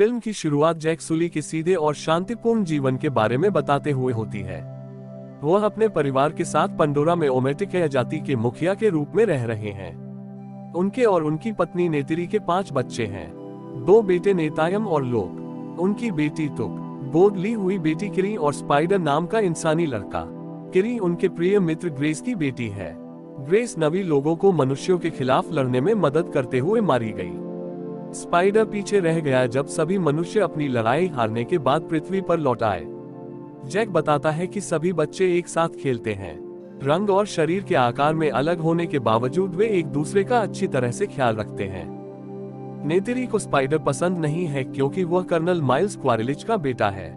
Film की शुरुआत Jack सुली के सीधे और शांतिपूर्ण जीवन के बारे में बताते हुए होती है। वह अपने परिवार के साथ पंडोरा में ओमेटिकेया जाति के मुखिया के रूप में रह रहे हैं। उनके और उनकी पत्नी नेतिरी के 5 बच्चे हैं, 2 बेटे नेतायम और लोक, उनकी बेटी तुक, गोद ली हुई बेटी किरी और स्पाइडर नाम का इंसानी लड़का। किरी उनके प्रिय मित्र ग्रेस की बेटी है। ग्रेस नवी लोगों को मनुष्यों के खिलाफ लड़ने में मदद करते हुए मारी गई। स्पाइडर पीछे रह गया जब सभी मनुष्य अपनी लड़ाई हारने के बाद पृथ्वी पर लौट आए। जैक बताता है कि सभी बच्चे एक साथ खेलते हैं। रंग और शरीर के आकार में अलग होने के बावजूद वे एक दूसरे का अच्छी तरह से ख्याल रखते हैं। नेतिरी को स्पाइडर पसंद नहीं है क्योंकि वह कर्नल माइल्स क्वारिलिच का बेटा है,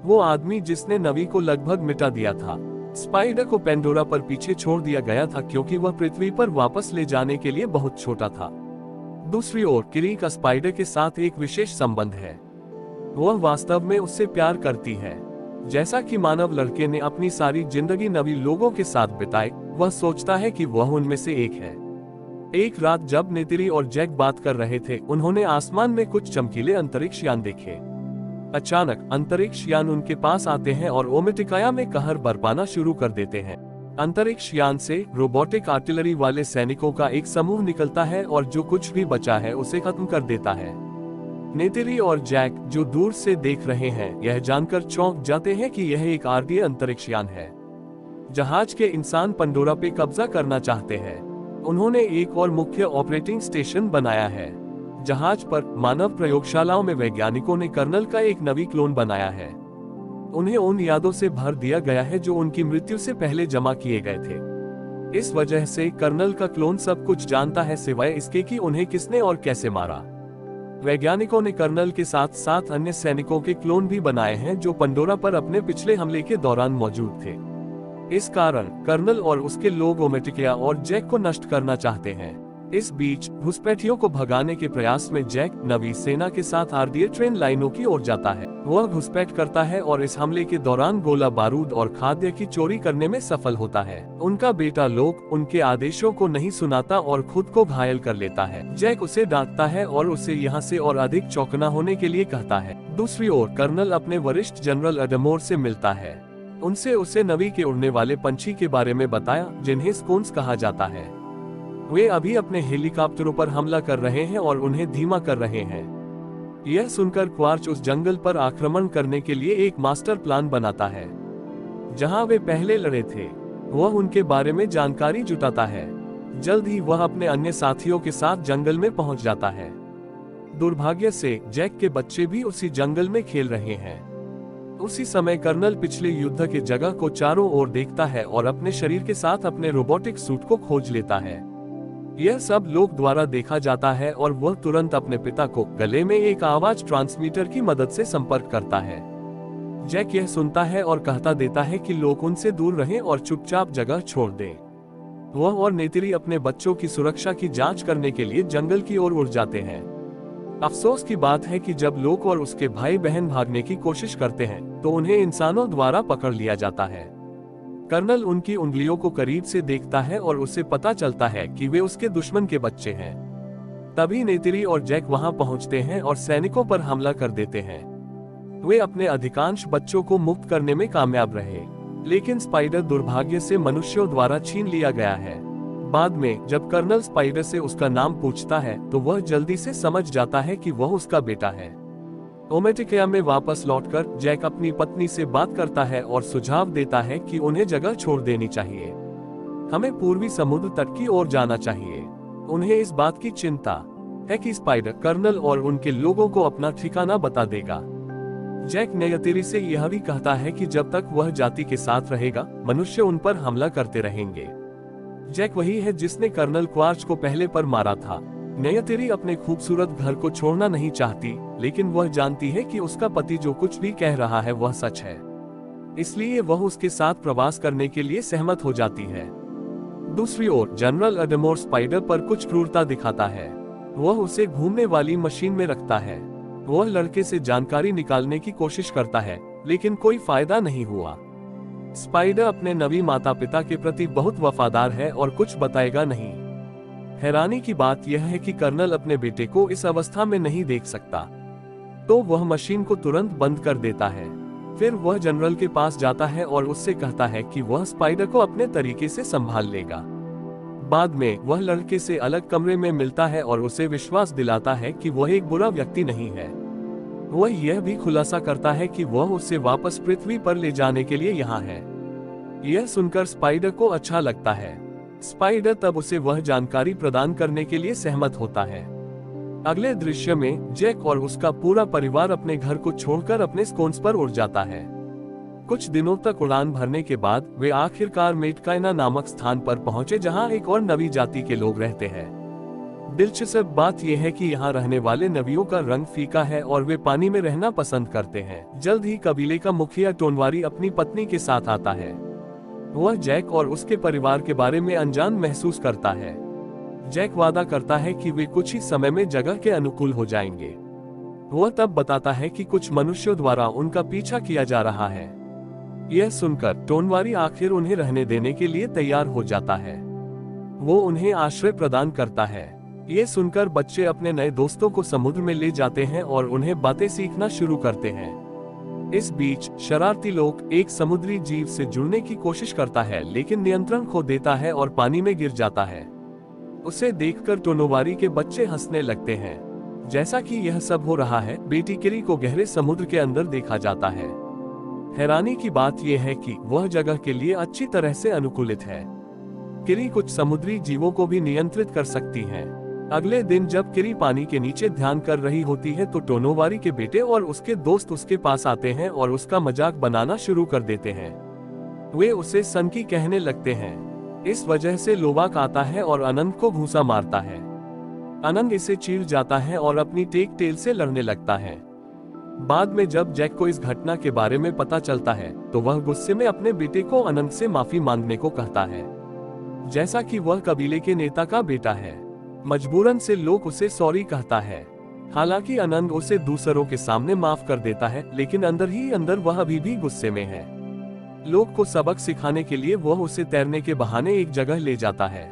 वो आदमी जिसने नवी को लगभग मिटा दिया था। स्पाइडर को पेंडोरा पर पीछे छोड़ दिया गया था क्योंकि वह पृथ्वी पर वापस ले जाने के लिए बहुत छोटा था। दूसरी ओर किरी का स्पाइडर के साथ एक विशेष संबंध है। वह वास्तव में उससे प्यार करती है। जैसा कि मानव लड़के ने अपनी सारी जिंदगी नवी लोगों के साथ बिताई, वह सोचता है कि वह उनमें से एक है। एक रात जब नेतिरी और जैक बात कर रहे थे, उन्होंने आसमान में कुछ चमकीले अंतरिक्ष यान देखे। अचानक अंतरिक्ष यान उनके पास आते हैं और ओमेटिकाया में कहर बरपाना शुरू कर देते हैं। अंतरिक्ष यान से रोबोटिक आर्टिलरी वाले सैनिकों का एक समूह निकलता है और जो कुछ भी बचा है उसे खत्म कर देता है। नेतिरी और जैक जो दूर से देख रहे हैं, यह जानकर चौंक जाते हैं कि यह एक आरडीए अंतरिक्ष यान है। जहाज के इंसान पंडोरा पे कब्जा करना चाहते हैं। उन्होंने एक और मुख्य ऑपरेटिंग स्टेशन बनाया है। जहाज पर मानव प्रयोगशालाओं में वैज्ञानिकों ने कर्नल का एक नवी क्लोन बनाया है। उन्हें उन यादों से भर दिया गया है जो उनकी मृत्यु से पहले जमा किए गए थे। इस वजह से कर्नल का क्लोन सब कुछ जानता है सिवाय इसके कि उन्हें किसने और कैसे मारा। वैज्ञानिकों ने कर्नल के साथ साथ अन्य सैनिकों के क्लोन भी बनाए हैं जो पंडोरा पर अपने पिछले हमले के दौरान मौजूद थे। इस कारण कर्नल और उसके लोग ओमेटिकेया और जैक को नष्ट करना चाहते हैं। इस बीच घुसपैठियों को भगाने के प्रयास में जैक नवी सेना के साथ आरडीए ट्रेन लाइनों की ओर जाता है। वह घुसपैठ करता है और इस हमले के दौरान गोला बारूद और खाद्य की चोरी करने में सफल होता है। उनका बेटा लोक उनके आदेशों को नहीं सुनाता और खुद को घायल कर लेता है। जैक उसे डांटता है और उसे यहाँ से और अधिक चौकना होने के लिए कहता है। दूसरी ओर कर्नल अपने वरिष्ठ जनरल एडमोर से मिलता है। उनसे उसे नवी के उड़ने वाले पंछी के बारे में बताया जिन्हें स्कोन्स कहा जाता है। वे अभी अपने हेलीकॉप्टरों पर हमला कर रहे हैं और उन्हें धीमा कर रहे हैं। यह सुनकर क्वार्च उस जंगल पर आक्रमण करने के लिए एक मास्टर प्लान बनाता है। जहां वे पहले लड़े थे, वह उनके बारे में जानकारी जुटाता है। जल्द ही वह अपने अन्य साथियों के साथ जंगल में पहुंच जाता है। दुर्भाग्य से जैक के बच्चे भी उसी जंगल में खेल रहे हैं। उसी समय कर्नल पिछले युद्ध के जगह को चारों ओर देखता है और अपने शरीर के साथ अपने रोबोटिक सूट को खोज लेता है। यह सब लोग द्वारा देखा जाता है और वह तुरंत अपने पिता को गले में एक आवाज ट्रांसमीटर की मदद से संपर्क करता है। जैक यह सुनता है और कहता देता है कि लोग उनसे दूर रहें और चुपचाप जगह छोड़ दें। वह और नेतिरी अपने बच्चों की सुरक्षा की जांच करने के लिए जंगल की ओर उड़ जाते हैं। अफसोस की बात है कि जब लोक और उसके भाई बहन भागने की कोशिश करते हैं तो उन्हें इंसानों द्वारा पकड़ लिया जाता है। कर्नल उनकी उंगलियों को करीब से देखता है और उसे पता चलता है कि वे उसके दुश्मन के बच्चे हैं। तभी नेतिरी और जैक वहां पहुंचते हैं और सैनिकों पर हमला कर देते हैं। वे अपने अधिकांश बच्चों को मुक्त करने में कामयाब रहे, लेकिन स्पाइडर दुर्भाग्य से मनुष्यों द्वारा छीन लिया गया है। बाद में जब कर्नल स्पाइडर से उसका नाम पूछता है तो वह जल्दी से समझ जाता है कि वह उसका बेटा है। ओमेटिकेया में वापस लौटकर जैक अपनी पत्नी से बात करता है और सुझाव देता है कि उन्हें जगह छोड़ देनी चाहिए। हमें पूर्वी समुद्र तट की ओर जाना चाहिए। उन्हें इस बात की चिंता है कि स्पाइडर कर्नल और उनके लोगों को अपना ठिकाना बता देगा। जैक नेतिरी से यह भी कहता है कि जब तक वह जाति के साथ रहेगा, मनुष्य उन पर हमला करते रहेंगे। जैक वही है जिसने कर्नल क्वार्च को पहले पर मारा था। नेतिरी अपने खूबसूरत घर को छोड़ना नहीं चाहती, लेकिन वह जानती है कि उसका पति जो कुछ भी कह रहा है वह सच है। इसलिए वह उसके साथ प्रवास करने के लिए सहमत हो जाती है। दूसरी ओर जनरल एडमोर स्पाइडर पर कुछ क्रूरता दिखाता है। वह उसे घूमने वाली मशीन में रखता है। वह लड़के से जानकारी निकालने की कोशिश करता है, लेकिन कोई फायदा नहीं हुआ। स्पाइडर अपने नवी माता पिता के प्रति बहुत वफादार है और कुछ बताएगा नहीं। हैरानी की बात यह है कि कर्नल अपने बेटे को इस अवस्था में नहीं देख सकता। तो वह मशीन को तुरंत बंद कर देता है। फिर वह जनरल के पास जाता है और उससे कहता है कि वह स्पाइडर को अपने तरीके से संभाल लेगा। बाद में वह लड़के से अलग कमरे में मिलता है और उसे विश्वास दिलाता है कि वह एक बुरा व्यक्ति नहीं है। वह यह भी खुलासा करता है कि वह उसे वापस पृथ्वी पर ले जाने के लिए यहाँ है। यह सुनकर स्पाइडर को अच्छा लगता है। स्पाइडर तब उसे वह जानकारी प्रदान करने के लिए सहमत होता है। अगले दृश्य में जैक और उसका पूरा परिवार अपने घर को छोड़कर अपने स्कोन्स पर उड़ जाता है। कुछ दिनों तक उड़ान भरने के बाद वे आखिरकार मेटकाइना नामक स्थान पर पहुंचे, जहां एक और नवी जाति के लोग रहते हैं। दिलचस्प बात यह है कि यहाँ रहने वाले नवियों का रंग फीका है और वे पानी में रहना पसंद करते हैं। जल्द ही कबीले का मुखिया टोनवारी अपनी पत्नी के साथ आता है। वह जैक और उसके परिवार के बारे में अनजान महसूस करता है। जैक वादा करता है कि वे कुछ ही समय में जगह के अनुकूल हो जाएंगे। वह तब बताता है कि कुछ मनुष्यों द्वारा उनका पीछा किया जा रहा है। यह सुनकर टोनवारी आखिर उन्हें रहने देने के लिए तैयार हो जाता है। वो उन्हें आश्रय प्रदान करता है। ये सुनकर बच्चे अपने नए दोस्तों को समुद्र में ले जाते हैं और उन्हें बातें सीखना शुरू करते हैं। इस बीच शरारती लोग एक समुद्री जीव से जुड़ने की कोशिश करता है, लेकिन नियंत्रण खो देता है और पानी में गिर जाता है। उसे देखकर टोनोवारी के बच्चे हंसने लगते हैं। जैसा कि यह सब हो रहा है, बेटी किरी को गहरे समुद्र के अंदर देखा जाता है। हैरानी की बात यह है कि वह जगह के लिए अच्छी तरह से अनुकूलित है। किरी कुछ समुद्री जीवों को भी नियंत्रित कर सकती है। अगले दिन जब किरी पानी के नीचे ध्यान कर रही होती है तो टोनोवारी के बेटे और उसके दोस्त उसके पास आते हैं और उसका मजाक बनाना शुरू कर देते हैं। वे उसे सनकी कहने लगते हैं। इस वजह से लोवाक आता है और अनंत को घूंसा मारता है। अनंत इसे चीर जाता है और अपनी टेक टेल से लड़ने लगता है। बाद में जब जैक को इस घटना के बारे में पता चलता है तो वह गुस्से में अपने बेटे को अनंत से माफी मांगने को कहता है, जैसा कि वह कबीले के नेता का बेटा है। मजबूरन से लोग उसे सॉरी कहता है। हालांकि अनंत उसे दूसरों के सामने माफ कर देता है, लेकिन अंदर ही अंदर वह अभी भी गुस्से में है। लोग को सबक सिखाने के लिए वह उसे तैरने के बहाने एक जगह ले जाता है।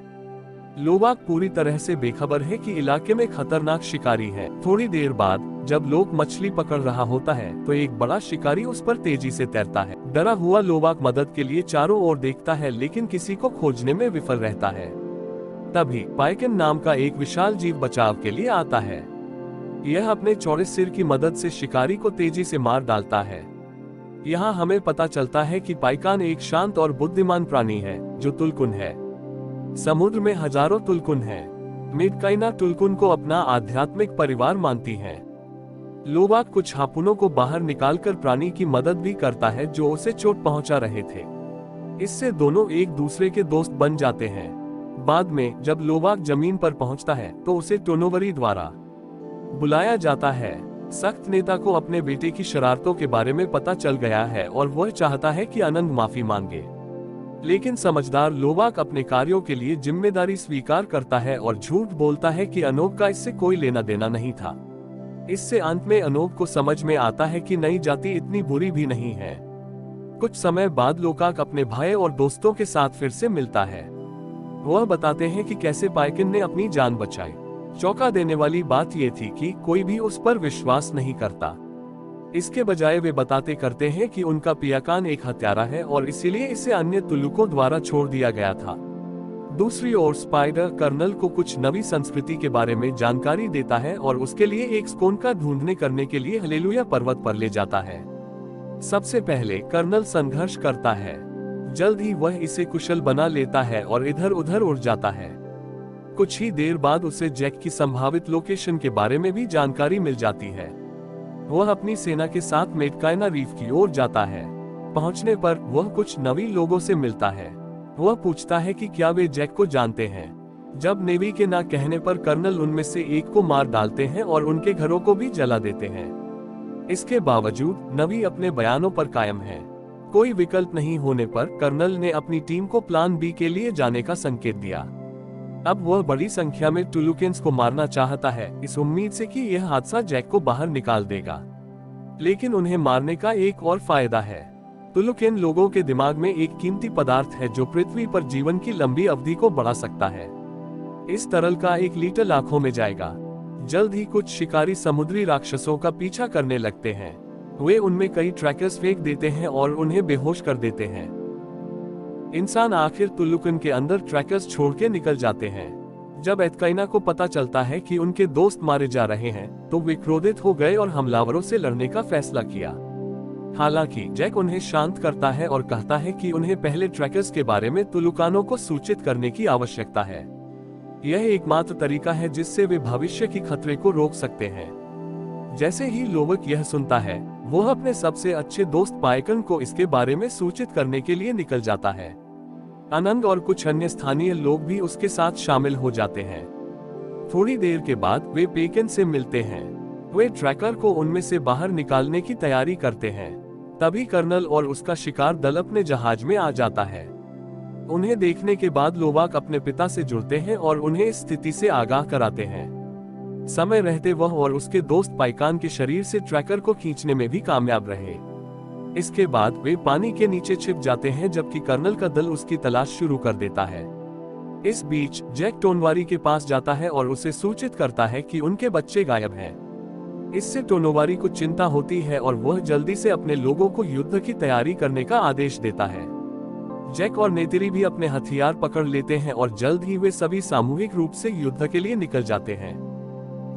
लोवाक पूरी तरह से बेखबर है कि इलाके में खतरनाक शिकारी है। थोड़ी देर बाद जब लोग मछली पकड़ रहा होता है तो एक बड़ा शिकारी उस पर तेजी से तैरता है। डरा हुआ लोवाक मदद के लिए चारों ओर देखता है, लेकिन किसी को खोजने में विफल रहता है। तभी पाइकन नाम का एक विशाल जीव बचाव के लिए आता है। यह अपने चौड़े सिर की मदद से शिकारी को तेजी से मार डालता है। यहाँ हमें पता चलता है कि पाइकान एक शांत और बुद्धिमान प्राणी है जो तुलकुन है। समुद्र में हजारों तुलकुन हैं। मेटकाइना तुलकुन को अपना आध्यात्मिक परिवार मानती है। लोवाक कुछ हापुनों को बाहर निकालकर प्राणी की मदद भी करता है जो उसे चोट पहुंचा रहे थे। इससे दोनों एक दूसरे के दोस्त बन जाते हैं। बाद में जब लोवाक जमीन पर पहुंचता है तो उसे टोनोवरी द्वारा बुलाया जाता है। सख्त नेता को अपने बेटे की शरारतों के बारे में पता चल गया है और वह चाहता है कि अनंत माफी मांगे, लेकिन समझदार लोवाक अपने कार्यों के लिए जिम्मेदारी स्वीकार करता है और झूठ बोलता है कि अनोप का इससे कोई लेना देना नहीं था। इससे अंत में अनोप को समझ में आता है कि नई जाति इतनी बुरी भी नहीं है। कुछ समय बाद लोकाक अपने भाई और दोस्तों के साथ फिर से मिलता है। वह बताते हैं कि कैसे पाइकन ने अपनी जान बचाई। चौंका देने वाली बात यह थी कि कोई भी उस पर विश्वास नहीं करता। इसके बजाय वे बताते करते हैं कि उनका पियाकान एक हत्यारा है और इसीलिए इसे अन्य तुलुकों द्वारा छोड़ दिया गया था। दूसरी ओर स्पाइडर कर्नल को कुछ नवी संस्कृति के बारे में जानकारी देता है और उसके लिए एक स्कोन का ढूंढने करने के लिए हालेलुया पर्वत पर ले जाता है। सबसे पहले कर्नल संघर्ष करता है। जल्द ही वह इसे कुशल बना लेता है और इधर उधर उड़ जाता है। कुछ ही देर बाद उसे जैक की संभावित लोकेशन के बारे में भी जानकारी मिल जाती है। वह अपनी सेना के साथ मेटकाइना रीफ की ओर जाता है। पहुंचने पर वह कुछ नवी लोगों से मिलता है। वह पूछता है कि क्या वे जैक को जानते हैं। जब नेवी के ना कहने पर कर्नल उनमें से एक को मार डालते हैं और उनके घरों को भी जला देते हैं। इसके बावजूद नवी अपने बयानों पर कायम है। कोई विकल्प नहीं होने पर कर्नल ने अपनी टीम को प्लान बी के लिए जाने का संकेत दिया। अब वह बड़ी संख्या में टुलुकेंस को मारना चाहता है, इस उम्मीद से कि यह हादसा जैक को बाहर निकाल देगा। लेकिन उन्हें मारने का एक और फायदा है। टुलुकेन लोगों के दिमाग में एक कीमती पदार्थ है जो पृथ्वी पर जीवन की लंबी अवधि को बढ़ा सकता है। इस तरल का 1 लीटर लाखों में जाएगा। जल्द ही कुछ शिकारी समुद्री राक्षसों का पीछा करने लगते हैं। वे उनमें कई ट्रैकर्स फेंक देते हैं और उन्हें बेहोश कर देते हैं। इंसान आखिर तुलुकन के अंदर ट्रैकर्स छोड़ के निकल जाते हैं। जब एतकाइना को पता चलता है कि उनके दोस्त मारे जा रहे हैं, तो वे क्रोधित हो गए और हमलावरों से लड़ने का फैसला किया। हालांकि जैक उन्हें शांत करता है और कहता है कि उन्हें पहले ट्रैकर्स के बारे में तुलुकानों को सूचित करने की आवश्यकता है। यह एकमात्र तरीका है जिससे वे भविष्य की खतरे को रोक सकते हैं। जैसे ही लोवक यह सुनता है, वह अपने सबसे अच्छे दोस्त पाइकन को इसके बारे में सूचित करने के लिए निकल जाता है। आनंद और कुछ अन्य स्थानीय लोग भी उसके साथ शामिल हो जाते हैं। थोड़ी देर के बाद वे पेकन से मिलते हैं। वे ट्रैकर को उनमें से बाहर निकालने की तैयारी करते हैं। तभी कर्नल और उसका शिकार दल अपने जहाज में आ जाता है। उन्हें देखने के बाद लोवाक अपने पिता से जुड़ते हैं और उन्हें इस स्थिति से आगाह कराते हैं। समय रहते वह और उसके दोस्त पाइकान के शरीर से ट्रैकर को खींचने में भी कामयाब रहे। इसके बाद वे पानी के नीचे छिप जाते हैं, जबकि कर्नल का दल उसकी तलाश शुरू कर देता है। इस बीच जैक टोनवारी के पास जाता है और उसे सूचित करता है कि उनके बच्चे गायब हैं। इससे टोनवारी को चिंता होती है और वह जल्दी से अपने लोगों को युद्ध की तैयारी करने का आदेश देता है। जैक और नेतिरी भी अपने हथियार पकड़ लेते हैं और जल्द ही वे सभी सामूहिक रूप से युद्ध के लिए निकल जाते हैं।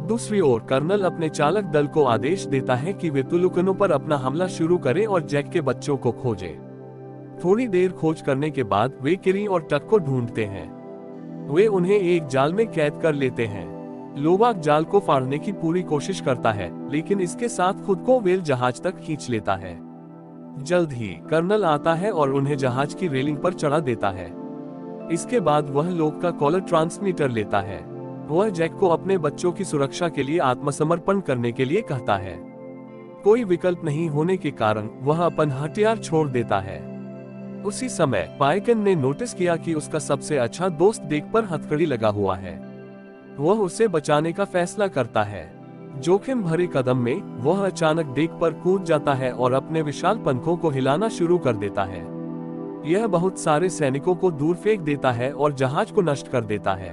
दूसरी ओर कर्नल अपने चालक दल को आदेश देता है कि वे तुलुकनों पर अपना हमला शुरू करें और जैक के बच्चों को खोजें। थोड़ी देर खोज करने के बाद वे किरी और टक को ढूंढते हैं। वे उन्हें एक जाल में कैद कर लेते हैं। लोवाक जाल को फाड़ने की पूरी कोशिश करता है, लेकिन इसके साथ खुद को व्हेल जहाज तक खींच लेता है। जल्द ही कर्नल आता है और उन्हें जहाज की रेलिंग पर चढ़ा देता है। इसके बाद वह लोग का कॉलर ट्रांसमीटर लेता है। वह जैक को अपने बच्चों की सुरक्षा के लिए आत्मसमर्पण करने के लिए कहता है। कोई विकल्प नहीं होने के कारण वह अपन हथियार छोड़ देता है। उसी समय पाइकन ने नोटिस किया कि उसका सबसे अच्छा दोस्त डेक पर हथकड़ी लगा हुआ है। वह उसे बचाने का फैसला करता है। जोखिम भरे कदम में वह अचानक डेक पर कूद जाता है और अपने विशाल पंखों को हिलाना शुरू कर देता है। यह बहुत सारे सैनिकों को दूर फेंक देता है और जहाज को नष्ट कर देता है।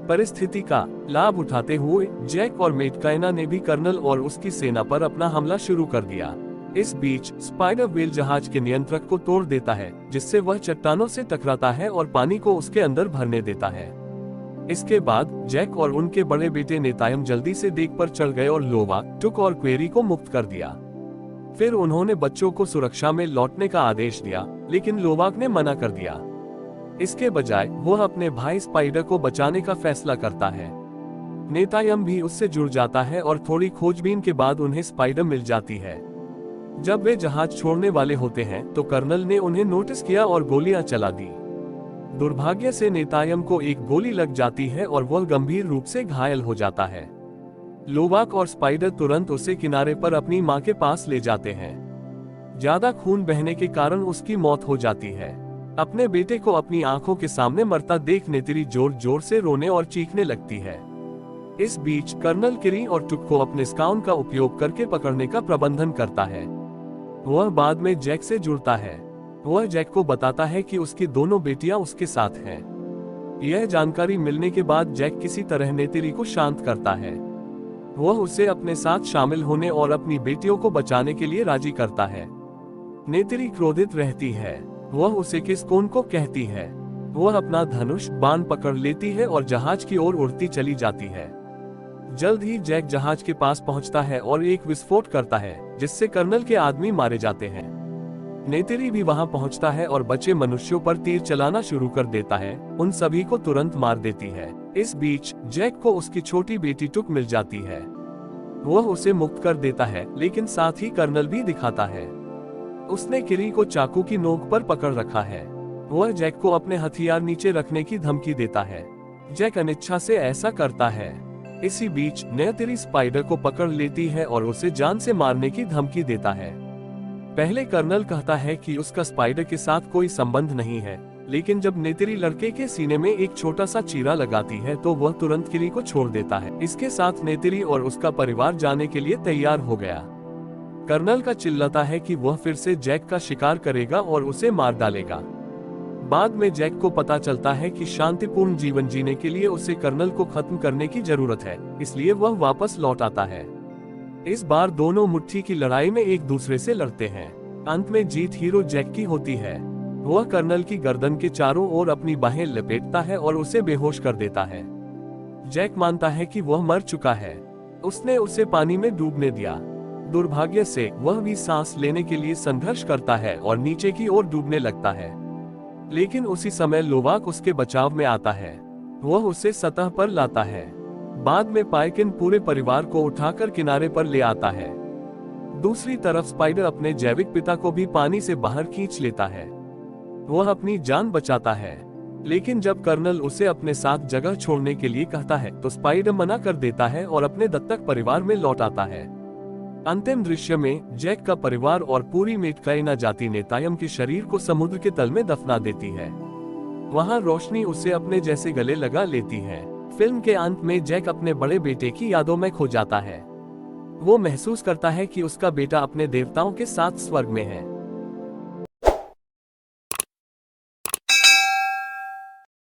परिस्थिति का लाभ उठाते हुए जैक और मेटकाइना ने भी कर्नल और उसकी सेना पर अपना हमला शुरू कर दिया। इस बीच स्पाइडर व्हेल जहाज के नियंत्रक को तोड़ देता है, जिससे वह चट्टानों से टकराता है और पानी को उसके अंदर भरने देता है। इसके बाद जैक और उनके बड़े बेटे नेतायम जल्दी से डेक पर चढ़ गए और लोवाक, टुक और क्वेरी को मुक्त कर दिया। फिर उन्होंने बच्चों को सुरक्षा में लौटने का आदेश दिया, लेकिन लोवाक ने मना कर दिया। इसके बजाय वह अपने भाई स्पाइडर को बचाने का फैसला करता है। नेतायम भी उससे जुड़ जाता है और थोड़ी खोजबीन के बाद उन्हें स्पाइडर मिल जाती है। जब वे जहाज छोड़ने वाले होते हैं तो कर्नल ने उन्हें नोटिस किया और गोलियां चला दी। दुर्भाग्य से नेतायम को एक गोली लग जाती है और वह गंभीर रूप से घायल हो जाता है। लोवाक और स्पाइडर तुरंत उसे किनारे पर अपनी मां के पास ले जाते हैं। ज्यादा खून बहने के कारण उसकी मौत हो जाती है। अपने बेटे को अपनी आंखों के सामने मरता देख नेतिरी जोर जोर से रोने और चीखने लगती है। इस बीच कर्नल किरी और टुक को अपने स्काउन का उपयोग करके पकड़ने का प्रबंधन करता है। वह बाद में जैक से जुड़ता है। वह जैक को बताता है कि उसकी दोनों बेटियां उसके साथ हैं। यह जानकारी मिलने के बाद जैक किसी तरह नेतिरी को शांत करता है। वह उसे अपने साथ शामिल होने और अपनी बेटियों को बचाने के लिए राजी करता है। नेतिरी क्रोधित रहती है। वह उसे किस कौन को कहती है। वह अपना धनुष बाण पकड़ लेती है और जहाज की ओर उड़ती चली जाती है। जल्द ही जैक जहाज के पास पहुंचता है और एक विस्फोट करता है, जिससे कर्नल के आदमी मारे जाते हैं। नेतिरी भी वहां पहुंचता है और बचे मनुष्यों पर तीर चलाना शुरू कर देता है। उन सभी को तुरंत मार देती है। इस बीच जैक को उसकी छोटी बेटी टुक मिल जाती है। वह उसे मुक्त कर देता है, लेकिन साथ ही कर्नल भी दिखाता है। उसने किरी को चाकू की नोक पर पकड़ रखा है। वह जैक को अपने हथियार नीचे रखने की धमकी देता है। जैक अनिच्छा से ऐसा करता है। इसी बीच नेतिरी स्पाइडर को पकड़ लेती है और उसे जान से मारने की धमकी देता है। पहले कर्नल कहता है कि उसका स्पाइडर के साथ कोई संबंध नहीं है, लेकिन जब नेतिरी लड़के के सीने में एक छोटा सा चीरा लगाती है तो वह तुरंत किरी को छोड़ देता है। इसके साथ नेतिरी और उसका परिवार जाने के लिए तैयार हो गया। कर्नल का चिल्लाता है कि वह फिर से जैक का शिकार करेगा और उसे मार डालेगा। बाद में जैक को पता चलता है कि शांतिपूर्ण जीवन जीने के लिए उसे कर्नल को खत्म करने की जरूरत है, इसलिए वह वापस लौट आता है। इस बार दोनों मुट्ठी की लड़ाई में एक दूसरे से लड़ते हैं। अंत में जीत हीरो जैक की होती है। वह कर्नल की गर्दन के चारों ओर अपनी बाहें लपेटता है और उसे बेहोश कर देता है। जैक मानता है कि वह मर चुका है, उसने उसे पानी में डूबने दिया। दुर्भाग्य से वह भी सांस लेने के लिए संघर्ष करता है और नीचे की ओर डूबने लगता है, लेकिन उसी समय लोवाक उसके बचाव में आता है। वह उसे सतह पर लाता है। बाद में पाइकिन पूरे परिवार को उठाकर किनारे पर ले आता है। दूसरी तरफ स्पाइडर अपने जैविक पिता को भी पानी से बाहर खींच लेता है। वह अपनी जान बचाता है, लेकिन जब कर्नल उसे अपने साथ जगह छोड़ने के लिए कहता है तो स्पाइडर मना कर देता है और अपने दत्तक परिवार में लौट आता है। अंतिम दृश्य में जैक का परिवार और पूरी मेटकाइना जाति नेतायम के शरीर को समुद्र के तल में दफना देती है। वहां रोशनी उसे अपने जैसे गले लगा लेती है। फिल्म के अंत में जैक अपने बड़े बेटे की यादों में खो जाता है। वो महसूस करता है कि उसका बेटा अपने देवताओं के साथ स्वर्ग में है।